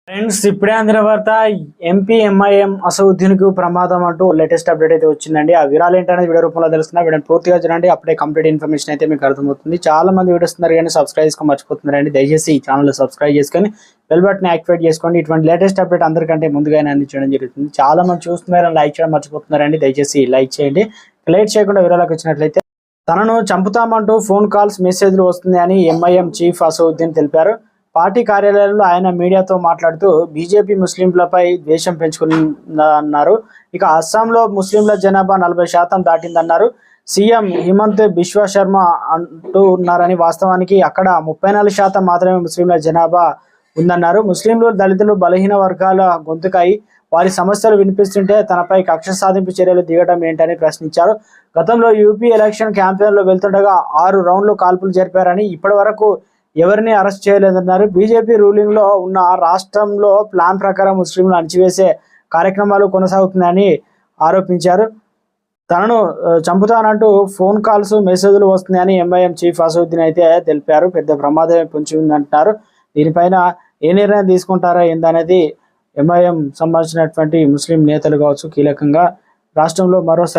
Friends ఇప్పుడే అందిన వార్త ఎంపీ ఎంఐఎం అసదుద్దీన్ కు ప్రమాదం అంటూ లేటెస్ట్ అప్డేట్ అయితే వచ్చిందండి. ఆ వివరాలు ఏంటనేది వీడియో రూపంలో తెలుస్తున్నా. వీడియోని పూర్తిగా చూడండి, అప్పుడే కంప్లీట్ ఇన్ఫర్మేషన్ అయితే మీకు అర్థమవుతుంది. చాలా మంది వీడియోస్ ఉన్నారు కానీ సబ్స్క్రైబ్ చేసుకొని మర్చిపోతున్నారండి. దయచేసి ఈ ఛానల్ సబ్స్క్రైబ్ చేసుకొని బెల్ బటన్ యాక్టివేట్ చేసుకోండి. ఇటువంటి లేటెస్ట్ అప్డేట్ అందరికంటే ముందుగానే అందించడం జరుగుతుంది. చాలా మంది చూస్తున్నారని లైక్ చేయడం మర్చిపోతున్నారండి. దయచేసి లైక్ చేయండి. లేట్ చేయకుండా వివరాలకు వచ్చినట్లయితే, తనను చంపుతామంటూ ఫోన్ కాల్స్ మెసేజ్లు వస్తుంది అని ఎంఐఎం చీఫ్ అసదుద్దీన్ తెలిపారు. పార్టీ కార్యాలయంలో ఆయన మీడియాతో మాట్లాడుతూ బీజేపీ ముస్లింలపై ద్వేషం పెంచుకుందన్నారు. ఇక అస్సాంలో ముస్లింల జనాభా 40% దాటిందన్నారు. సీఎం హిమంత్ బిశ్వ శర్మ అంటూ ఉన్నారని, వాస్తవానికి అక్కడ 34% మాత్రమే ముస్లింల జనాభా ఉందన్నారు. ముస్లింలు, దళితులు, బలహీన వర్గాల గొంతుకై వారి సమస్యలు వినిపిస్తుంటే తనపై కక్ష సాధింపు చర్యలు దిగడం ఏంటని ప్రశ్నించారు. గతంలో యూపీ ఎలక్షన్ క్యాంపెయిన్లో వెళ్తుండగా 6 రౌండ్లు కాల్పులు జరిపారని, ఇప్పటి వరకు ఎవరిని అరెస్ట్ చేయలేదన్నారు. బీజేపీ రూలింగ్ లో ఉన్న రాష్ట్రంలో ప్లాన్ ప్రకారం ముస్లింలు అణచివేసే కార్యక్రమాలు కొనసాగుతున్నాయని ఆరోపించారు. తనను చంపుతానంటూ ఫోన్ కాల్స్ మెసేజ్లు వస్తున్నాయని ఎంఐఎం చీఫ్ అసదుద్దీన్ అయితే తెలిపారు. పెద్ద ప్రమాదమే పొంచి ఉందంటున్నారు. దీనిపైన ఏ నిర్ణయం తీసుకుంటారో ఏందనేది ఎంఐఎం సంబంధించినటువంటి ముస్లిం నేతలు కావచ్చు కీలకంగా రాష్ట్రంలో మరోసారి